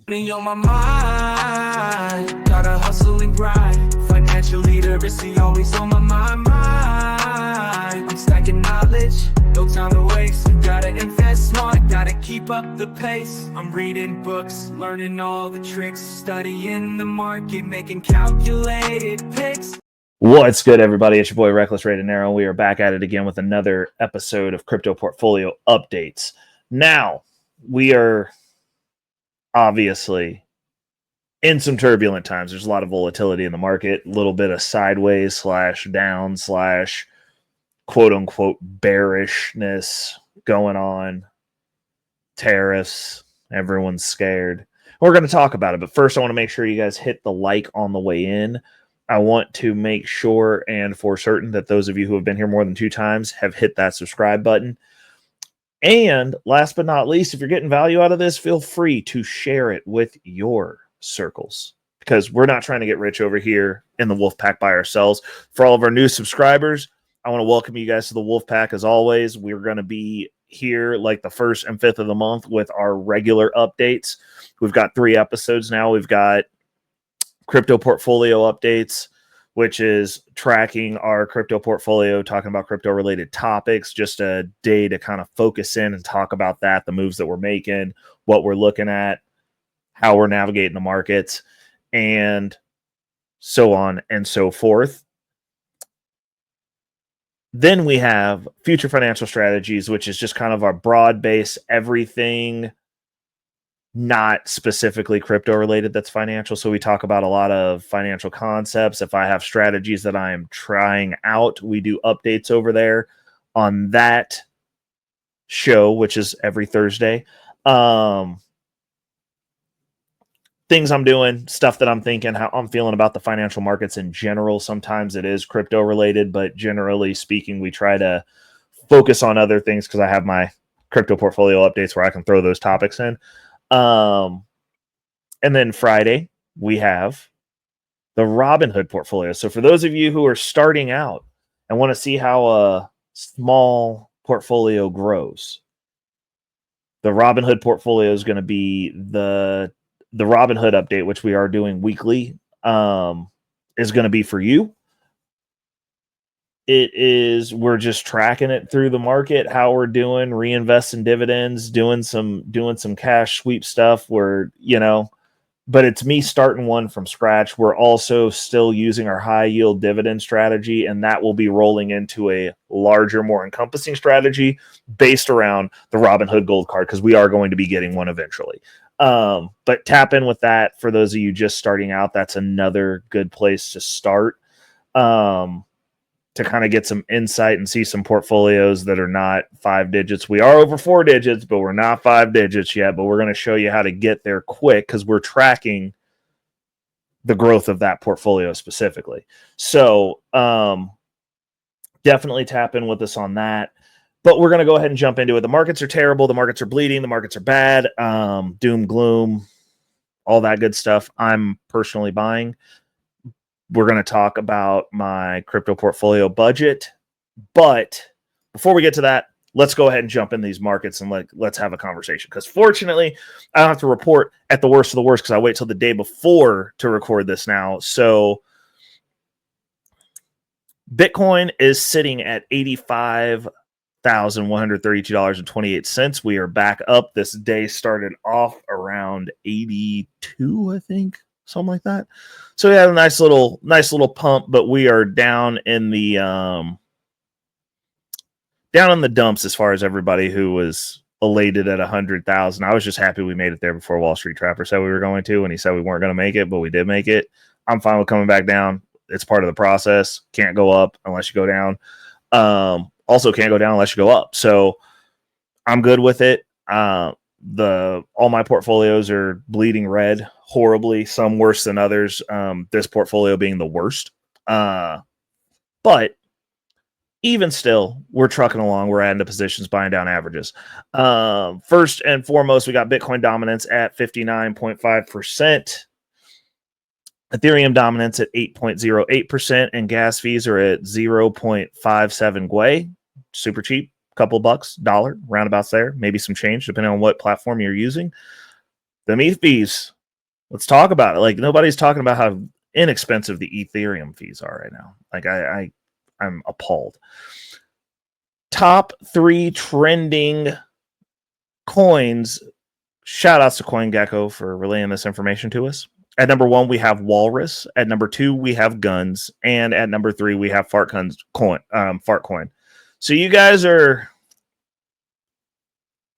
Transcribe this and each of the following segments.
Money on my mind, gotta hustle and grind. Financial literacy always on my mind. I'm stacking knowledge, no time to waste. Gotta invest smart, gotta keep up the pace. I'm reading books, learning all the tricks, studying the market, making calculated picks. What's good, everybody? It's your boy Reckless Ray Dinero. We are back at it again with another episode of Crypto Portfolio Updates. Now, we are obviously in some turbulent times. There's a lot of volatility in the market, a little bit of sideways slash down slash quote unquote bearishness going on. Tariffs, everyone's scared. We're going to talk about it, but first I want to make sure you guys hit the like on the way in. I want to make sure and for certain that those of you who have been here more than 2 times have hit that subscribe button. And last but not least, if you're getting value out of this, feel free to share it with your circles, because we're not trying to get rich over here in the Wolf Pack by ourselves. For all of our new subscribers, I want to welcome you guys to the Wolf Pack. As always, we're going to be here like the 1st and 5th of the month with our regular updates. We've got 3 episodes now. We've got Crypto Portfolio Updates, which is tracking our crypto portfolio, talking about crypto related topics, just a day to kind of focus in and talk about that, the moves that we're making, what we're looking at, how we're navigating the markets, and so on and so forth. Then we have Future Financial Strategies, which is just kind of our broad base, everything not specifically crypto related that's financial. So we talk about a lot of financial concepts. If I have strategies that I am trying out, we do updates over there on that show, which is every Thursday. Things I'm doing, stuff that I'm thinking, how I'm feeling about the financial markets in general. Sometimes it is crypto related, but generally speaking, we try to focus on other things because I have my crypto portfolio updates where I can throw those topics in. And then Friday, we have the Robinhood portfolio. So for those of you who are starting out and want to see how a small portfolio grows, the Robinhood portfolio is going to be the Robinhood update, which we are doing weekly, is going to be for you. We're just tracking it through the market, how we're doing, reinvesting dividends, doing some cash sweep stuff where, but it's me starting one from scratch. We're also still using our high yield dividend strategy, and that will be rolling into a larger, more encompassing strategy based around the Robinhood Gold Card, because we are going to be getting one eventually. But tap in with that for those of you just starting out. That's another good place to start. To kind of get some insight and see some portfolios that are not 5 digits. We are over 4 digits, but we're not 5 digits yet. But we're going to show you how to get there quick because we're tracking the growth of that portfolio specifically. So definitely tap in with us on that. But we're going to go ahead and jump into it. The markets are terrible. The markets are bleeding. The markets are bad. Doom, gloom, all that good stuff. I'm personally buying. We're going to talk about my crypto portfolio budget. But before we get to that, let's go ahead and jump in these markets and let's have a conversation. Because fortunately, I don't have to report at the worst of the worst because I wait till the day before to record this now. So Bitcoin is sitting at $85,132.28. We are back up. This day started off around 82, I think. Something like that. So we had a nice little pump, but we are down in the dumps as far as everybody who was elated at 100,000. I was just happy we made it there before Wall Street Trapper said we were going to, and he said we weren't going to make it, but we did make it. I'm fine with coming back down. It's part of the process. Can't go up unless you go down. Also can't go down unless you go up. So I'm good with it. All my portfolios are bleeding red horribly, some worse than others. This portfolio being the worst. But even still, we're trucking along. We're adding to positions, buying down averages. First and foremost, we got Bitcoin dominance at 59.5%. Ethereum dominance at 8.08%, and gas fees are at 0.57 Gwei. Super cheap. Couple bucks, $1, roundabouts there, maybe some change depending on what platform you're using. The ETH fees Let's talk about it. Like, nobody's talking about how inexpensive the Ethereum fees are right now. Like, I'm appalled. Top 3 trending coins. Shout outs to CoinGecko for relaying this information to us. At number 1, we have Walrus. At number 2, we have Guns. And at number 3, we have Fartcoin. So you guys are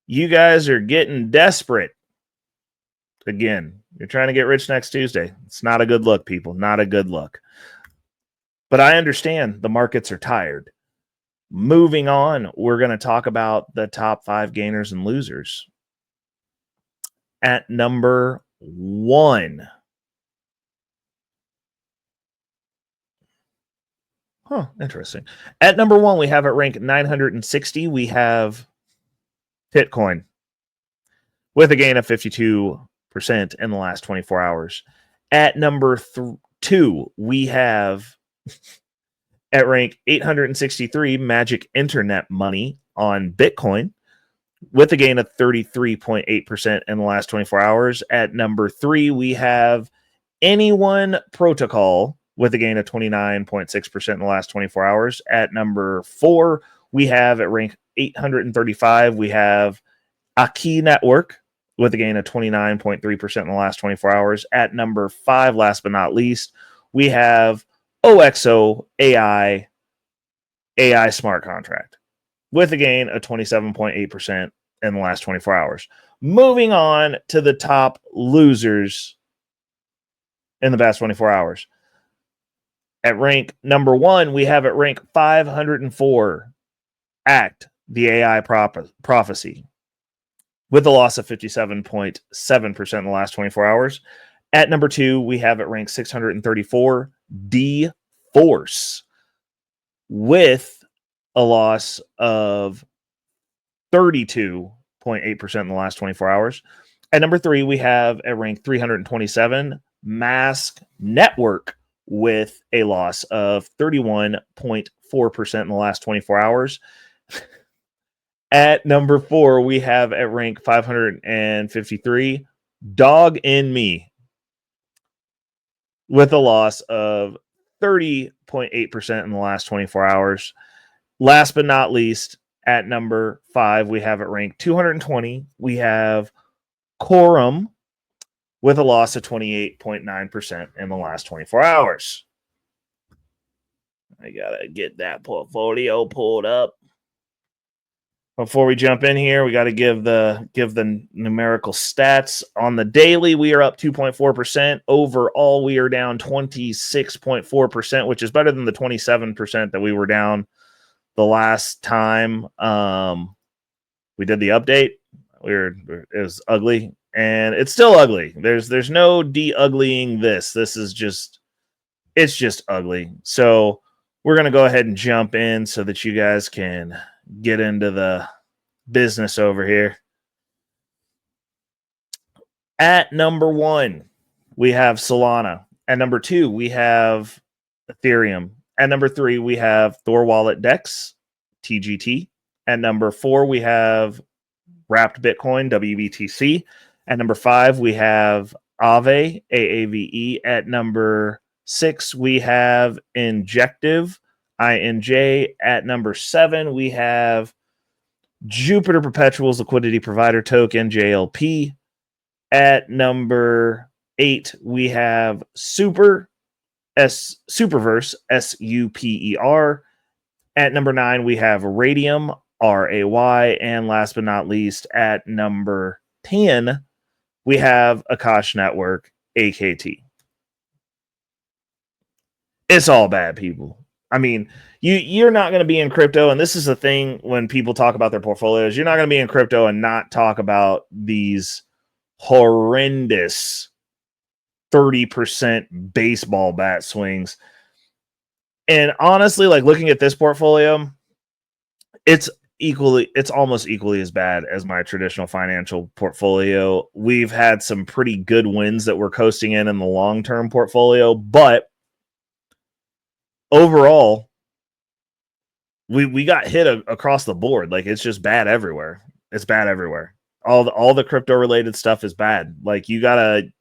getting desperate. Again, you're trying to get rich next Tuesday. It's not a good look, people. Not a good look. But I understand the markets are tired. Moving on, we're going to talk about the top 5 gainers and losers. At number 1. Interesting. At number 1, we have at rank 960, we have Bitcoin with a gain of 52% in the last 24 hours. At number 2, we have at rank 863, Magic Internet Money on Bitcoin with a gain of 33.8% in the last 24 hours. At number 3, we have Anyone Protocol with a gain of 29.6% in the last 24 hours. At number 4, we have at rank 835, we have Aki Network with a gain of 29.3% in the last 24 hours. At number 5, last but not least, we have OXO AI smart contract with a gain of 27.8% in the last 24 hours. Moving on to the top losers in the past 24 hours. At rank number 1, we have at rank 504, Act, the AI Prophecy, with a loss of 57.7% in the last 24 hours. At number 2, we have at rank 634, D-Force, with a loss of 32.8% in the last 24 hours. At number 3, we have at rank 327, Mask Network, with a loss of 31.4% in the last 24 hours. At number 4, we have at rank 553, Dog in Me, with a loss of 30.8% in the last 24 hours. Last but not least, at number 5, we have at rank 220, we have Quorum, with a loss of 28.9% in the last 24 hours. I gotta get that portfolio pulled up. Before we jump in here, we got to give the numerical stats. On the daily, we are up 2.4%. Overall, we are down 26.4%, which is better than the 27% that we were down the last time we did the update. It was ugly, and it's still ugly. There's no de-uglying this. It's just ugly. So we're gonna go ahead and jump in so that you guys can get into the business over here. At number 1, we have Solana. At number 2, we have Ethereum. At number 3, we have Thorwallet DEX, TGT. At number 4, we have Wrapped Bitcoin, WBTC. At number 5, we have Aave, AAVE. At number 6, we have Injective, INJ. At number 7, we have Jupiter Perpetual's Liquidity Provider Token, JLP. At number 8, we have Superverse, SUPER. At number 9, we have Radium, RAY. And last but not least, at number 10, we have Akash Network, AKT. It's all bad, people. I mean, you're not going to be in crypto, and this is the thing when people talk about their portfolios. You're not going to be in crypto and not talk about these horrendous 30% baseball bat swings. And honestly, like, looking at this portfolio, it's almost equally as bad as my traditional financial portfolio. We've had some pretty good wins that we're coasting in the long-term portfolio, but overall, we got hit across the board. Like, it's just bad everywhere. It's bad everywhere. All the crypto related stuff is bad. Like, you gotta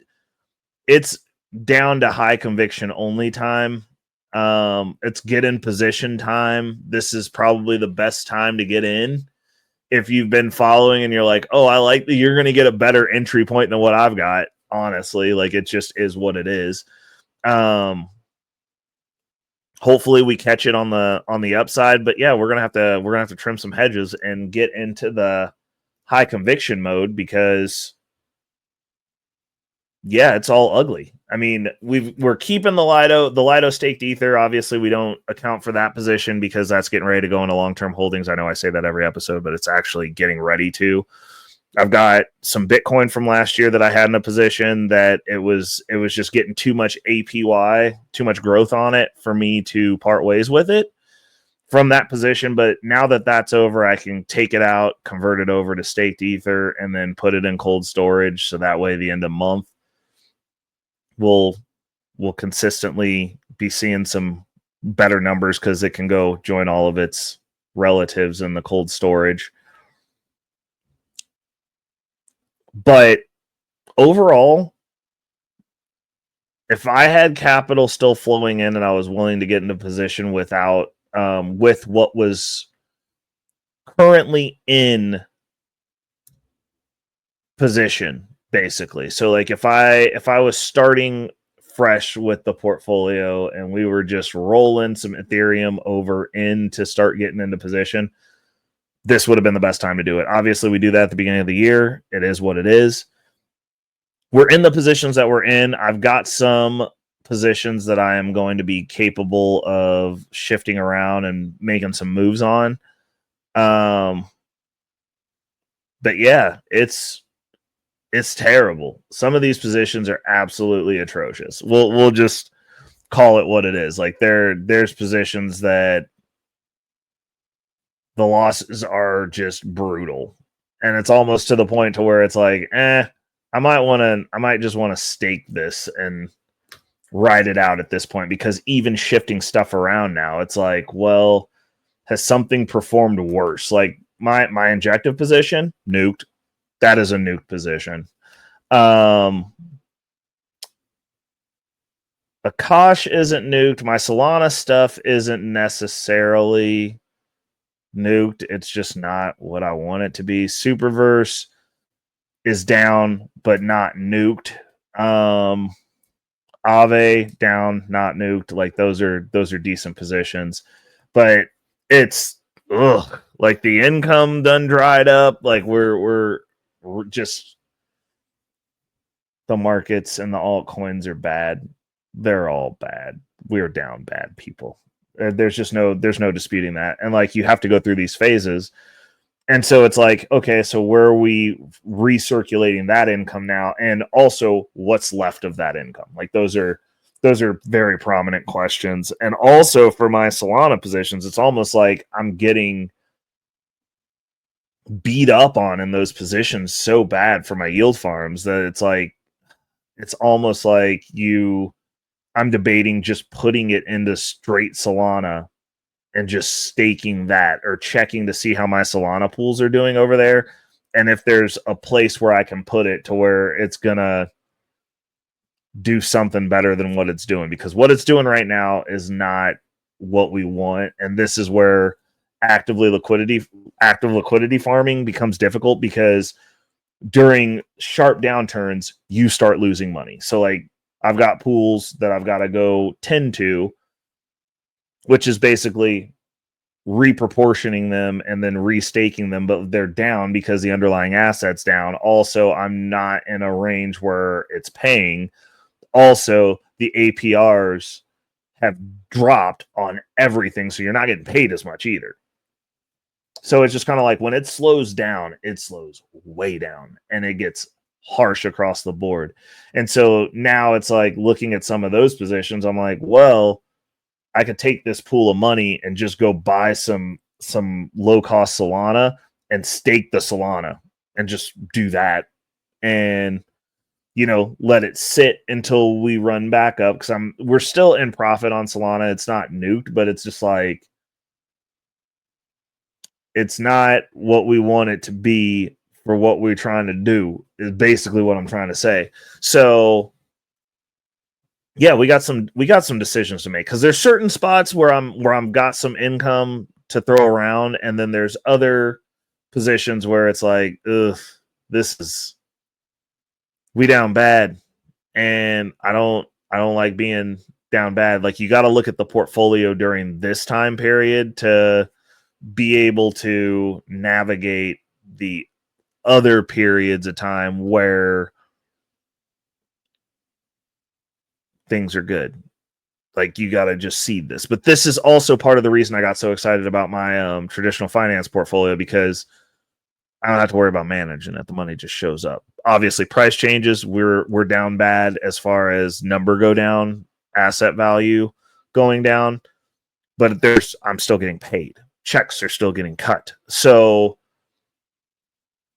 it's down to high conviction only time. It's get in position time. This is probably the best time to get in. If you've been following and you're like, oh, I like that, you're going to get a better entry point than what I've got. Honestly, like, it just is what it is. Hopefully we catch it on the upside, but yeah, we're gonna have to trim some hedges and get into the high conviction mode, because yeah, it's all ugly. I mean, we're keeping the Lido staked ether. Obviously, we don't account for that position because that's getting ready to go into long-term holdings. I know I say that every episode, but it's actually getting ready to. I've got some Bitcoin from last year that I had in a position that it was just getting too much APY, too much growth on it for me to part ways with it from that position. But now that that's over, I can take it out, convert it over to staked ether, and then put it in cold storage. So that way, the end of month, we'll consistently be seeing some better numbers, because it can go join all of its relatives in the cold storage. But overall, if I had capital still flowing in and I was willing to get into position without with what was currently in position, basically. So like if I was starting fresh with the portfolio and we were just rolling some Ethereum over in to start getting into position, this would have been the best time to do it. Obviously, we do that at the beginning of the year. It is what it is. We're in the positions that we're in. I've got some positions that I am going to be capable of shifting around and making some moves on. But yeah, it's terrible. Some of these positions are absolutely atrocious. We'll just call it what it is. Like there's positions that the losses are just brutal, and it's almost to the point to where it's like, I might just want to stake this and ride it out at this point, because even shifting stuff around now, it's like, well, has something performed worse? Like my injective position, nuked. That is a nuked position. Akash isn't nuked. My Solana stuff isn't necessarily nuked. It's just not what I want it to be. Superverse is down, but not nuked. Aave down, not nuked. Like those are decent positions, but it's like the income done dried up. Like we're just, the markets and the altcoins are bad. They're all bad. We're down bad, people. There's no disputing that. And like, you have to go through these phases. And so it's like, okay, so where are we recirculating that income now? And also what's left of that income? Like those are very prominent questions. And also for my Solana positions, it's almost like I'm getting beat up on in those positions so bad for my yield farms that it's like, it's almost like I'm debating just putting it into straight Solana and just staking that, or checking to see how my Solana pools are doing over there. And if there's a place where I can put it to where it's going to do something better than what it's doing, because what it's doing right now is not what we want. And this is where active liquidity farming becomes difficult, because during sharp downturns, you start losing money. So like, I've got pools that I've got to go tend to, which is basically reproportioning them and then restaking them, but they're down because the underlying asset's down. Also, I'm not in a range where it's paying. Also, the APRs have dropped on everything, so you're not getting paid as much either. So it's just kind of like, when it slows down, it slows way down, and it gets harsh across the board. And so now it's like, looking at some of those positions, I'm like, well, I could take this pool of money and just go buy some low cost Solana and stake the Solana and just do that, and let it sit until we run back up, because we're still in profit on Solana. It's not nuked, but it's just like, it's not what we want it to be for what we're trying to do, is basically what I'm trying to say. So yeah, we got some decisions to make, because there's certain spots where I'm got some income to throw around, and then there's other positions where it's like, ugh, this is, we down bad, and I don't like being down bad. Like, you got to look at the portfolio during this time period to be able to navigate the other periods of time where things are good. Like, you got to just seed this. But this is also part of the reason I got so excited about my traditional finance portfolio, because I don't have to worry about managing it. The money just shows up. Obviously, price changes. We're down bad as far as number go down, asset value going down, but I'm still getting paid. Checks are still getting cut. So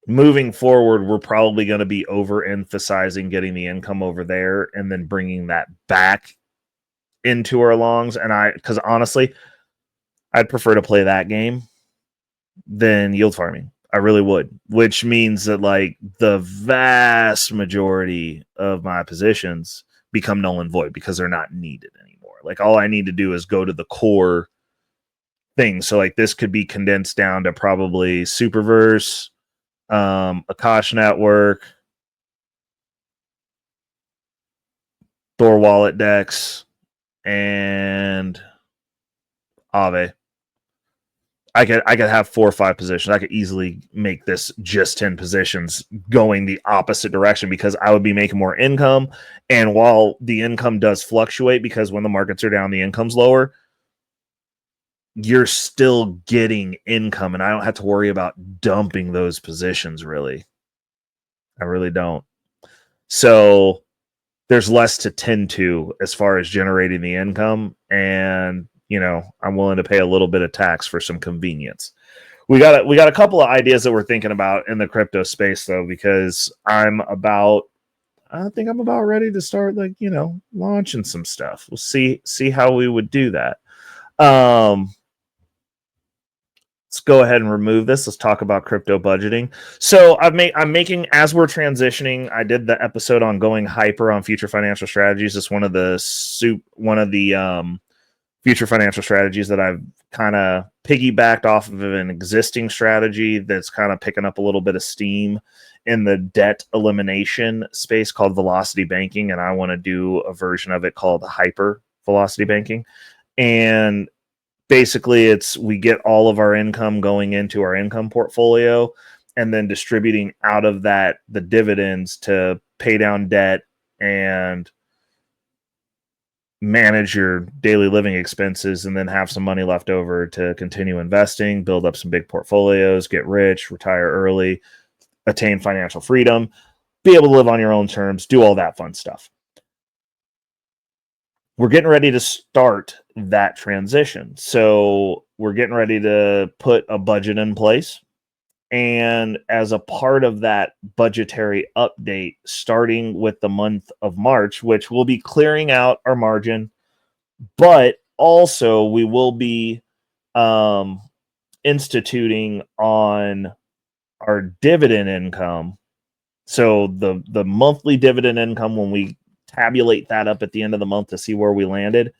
moving forward, we're probably going to be overemphasizing getting the income over there and then bringing that back into our longs. And because honestly, I'd prefer to play that game than yield farming. I really would, which means that like the vast majority of my positions become null and void because they're not needed anymore. Like, all I need to do is go to the core thing. So like, this could be condensed down to probably Superverse, Akash Network, Thorwallet decks, and Aave. I could have 4 or 5 positions. I could easily make this just 10 positions going the opposite direction, because I would be making more income. And while the income does fluctuate, because when the markets are down, the income's lower, you're still getting income, and I don't have to worry about dumping those positions, really. I really don't. So there's less to tend to as far as generating the income, and I'm willing to pay a little bit of tax for some convenience. We got a couple of ideas that we're thinking about in the crypto space, though, because I think I'm about ready to start, like, launching some stuff. We'll see how we would do that. Let's go ahead and remove this. Let's talk about crypto budgeting. So I'm making, as we're transitioning, I did the episode on going hyper on future financial strategies. It's one of the future financial strategies that I've kind of piggybacked off of an existing strategy that's kind of picking up a little bit of steam in the debt elimination space called velocity banking. And I want to do a version of it called hyper velocity banking. And basically, we get all of our income going into our income portfolio, and then distributing out of that the dividends to pay down debt and manage your daily living expenses, and then have some money left over to continue investing, build up some big portfolios, get rich, retire early, attain financial freedom, be able to live on your own terms, do all that fun stuff. We're getting ready to start that transition. So we're getting ready to put a budget in place. And as a part of that budgetary update, starting with the month of March, which will be clearing out our margin, but also we will be instituting on our dividend income. So the monthly dividend income, when we tabulate that up at the end of the month to see where we landed,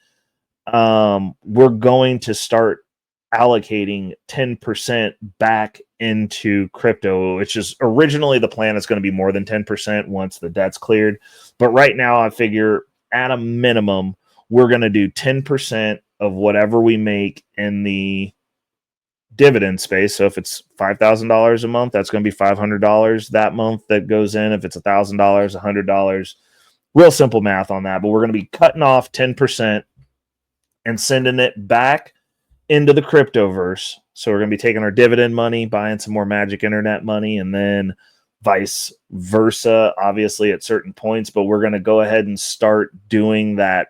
we're going to start allocating 10% back into crypto, which is originally the plan. Is going to be more than 10% once the debt's cleared. But right now, I figure at a minimum, we're going to do 10% of whatever we make in the dividend space. So if it's $5,000 a month, that's going to be $500 that month that goes in. If it's $1,000, $100, real simple math on that. But we're going to be cutting off 10% and sending it back into the cryptoverse. So we're going to be taking our dividend money, buying some more magic internet money, and then vice versa, obviously at certain points. But we're going to go ahead and start doing that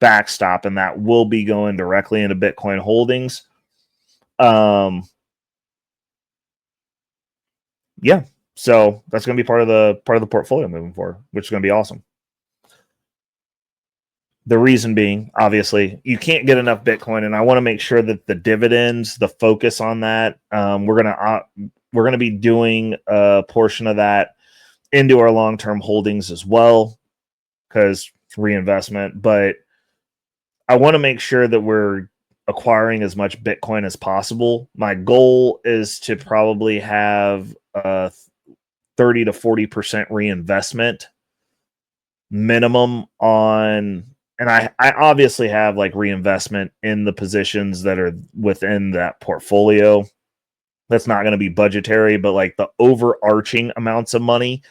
backstop, and that will be going directly into Bitcoin holdings. Yeah. So that's going to be part of the portfolio moving forward, which is going to be awesome. The reason being, obviously, you can't get enough Bitcoin, and I want to make sure that the dividends, the focus on that, we're gonna be doing a portion of that into our long-term holdings as well, because reinvestment, but I want to make sure that we're acquiring as much Bitcoin as possible. My goal is to probably have a 30 to 40% reinvestment minimum on, and I obviously have like reinvestment in the positions that are within that portfolio. That's not going to be budgetary, but like the overarching amounts of money,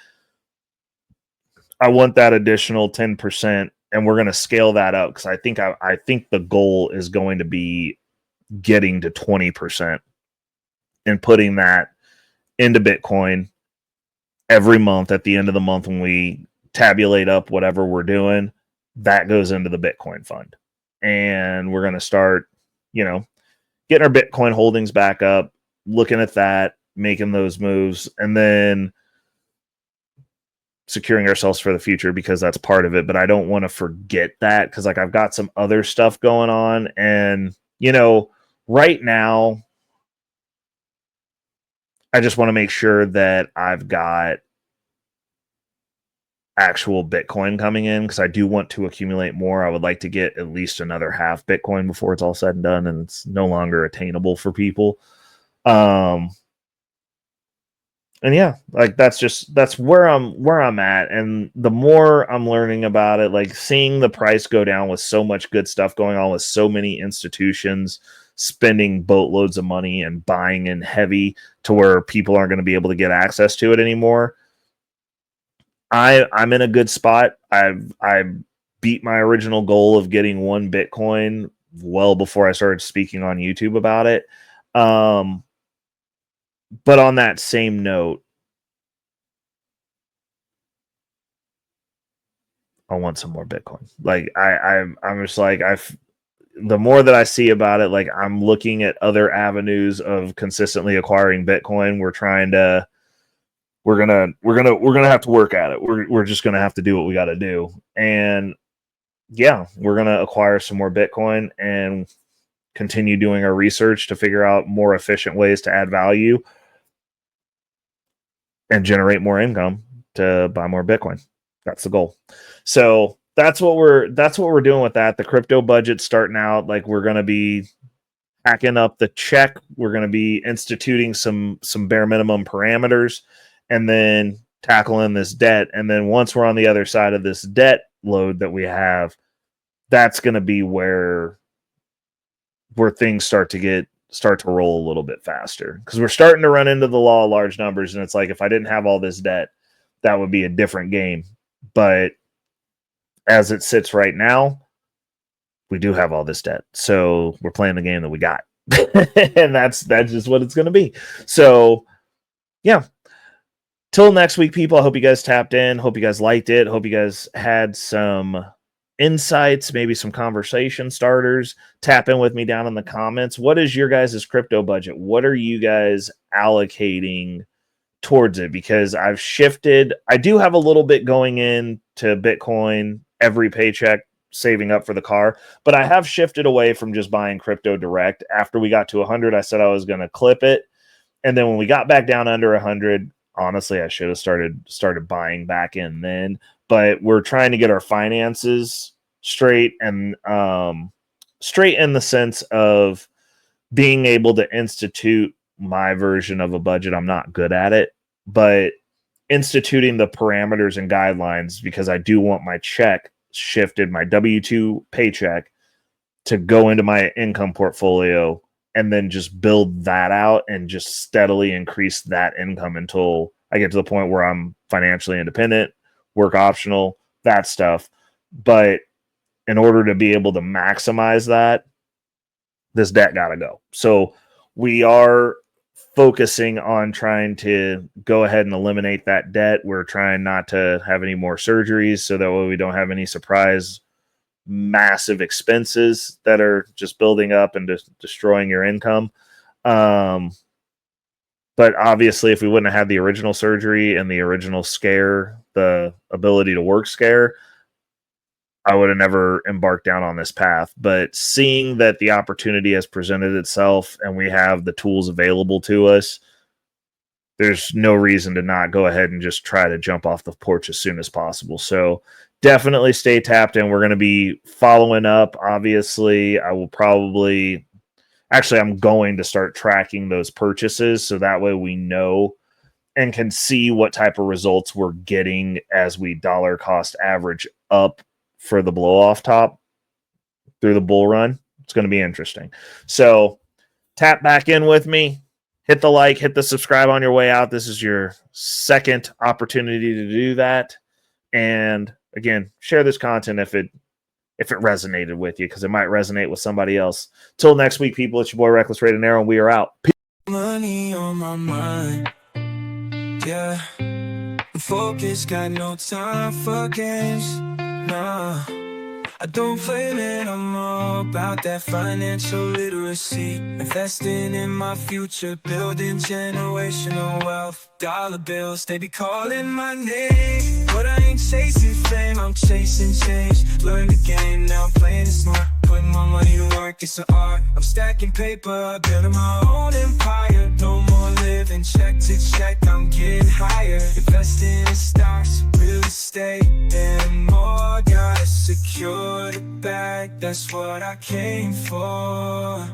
I want that additional 10%, and we're going to scale that up because I think the goal is going to be getting to 20% and putting that into Bitcoin every month. At the end of the month, when we tabulate up whatever we're doing, that goes into the Bitcoin fund. And we're going to start, getting our Bitcoin holdings back up, looking at that, making those moves, and then securing ourselves for the future, because that's part of it. But I don't want to forget that, because like I've got some other stuff going on, and right now I just want to make sure that I've got actual Bitcoin coming in, because I do want to accumulate more. I would like to get at least another half Bitcoin before it's all said and done and it's no longer attainable for people. And yeah, like that's where I'm at. And the more I'm learning about it, like seeing the price go down with so much good stuff going on, with so many institutions spending boatloads of money and buying in heavy to where people aren't going to be able to get access to it anymore. I'm in a good spot. I beat my original goal of getting 1 Bitcoin well before I started speaking on YouTube about it. But on that same note, I want some more Bitcoin. Like I'm just like, the more that I see about it, like I'm looking at other avenues of consistently acquiring Bitcoin. We're gonna have to work at it. We're just gonna have to do what we got to do. And yeah, we're gonna acquire some more Bitcoin and continue doing our research to figure out more efficient ways to add value and generate more income to buy more Bitcoin. That's the goal. So that's what we're doing with that. The crypto budget's starting out. Like we're gonna be hacking up the check. We're gonna be instituting some bare minimum parameters, and then tackling this debt. And then once we're on the other side of this debt load that we have, that's gonna be where things start to roll a little bit faster, because we're starting to run into the law of large numbers. And it's like, if I didn't have all this debt, that would be a different game. But as it sits right now, we do have all this debt. So we're playing the game that we got. And that's just what it's going to be. So yeah, till next week, people. I hope you guys tapped in. Hope you guys liked it. Hope you guys had some insights, maybe some conversation starters. Tap in with me down in the comments. What is your guys' crypto budget? What are you guys allocating towards it? Because I've shifted. I do have a little bit going into Bitcoin every paycheck, saving up for the car, but I have shifted away from just buying crypto direct. After we got to 100, I said I was going to clip it. And then when we got back down under 100, honestly, I should have started buying back in then. But we're trying to get our finances straight, and straight in the sense of being able to institute my version of a budget. I'm not good at it, but instituting the parameters and guidelines, because I do want my check shifted, my W-2 paycheck, to go into my income portfolio, and then just build that out and just steadily increase that income until I get to the point where I'm financially independent, work optional, that stuff. But in order to be able to maximize that, this debt got to go. So we are focusing on trying to go ahead and eliminate that debt. We're trying not to have any more surgeries, so that way we don't have any surprise massive expenses that are just building up and just destroying your income. But obviously, if we wouldn't have had the original surgery and the original scare, the ability to work scare, I would have never embarked down on this path. But seeing that the opportunity has presented itself and we have the tools available to us, there's no reason to not go ahead and just try to jump off the porch as soon as possible. So definitely stay tapped in. We're going to be following up. Obviously, I will probably, actually, I'm going to start tracking those purchases so that way we know and can see what type of results we're getting as we dollar cost average up for the blow off top through the bull run. It's going to be interesting. So tap back in with me. Hit the like, hit the subscribe on your way out. This is your second opportunity to do that. And again, share this content if it resonated with you, because it might resonate with somebody else. Till next week, people, it's your boy Reckless Ray Dinero, and we are out. Money on my mind, yeah. Focus, got no time for games, nah. I don't play, man, I'm all about that financial literacy. Investing in my future, building generational wealth. Dollar bills, they be calling my name, but I ain't chasing fame, I'm chasing change. Learn the game, now I'm playing it smart. Putting my money to work, it's an art. I'm stacking paper, building my own empire. No more living check to check, I'm getting higher. Investing in stocks, real estate, and more. Gotta secure the bag, that's what I came for.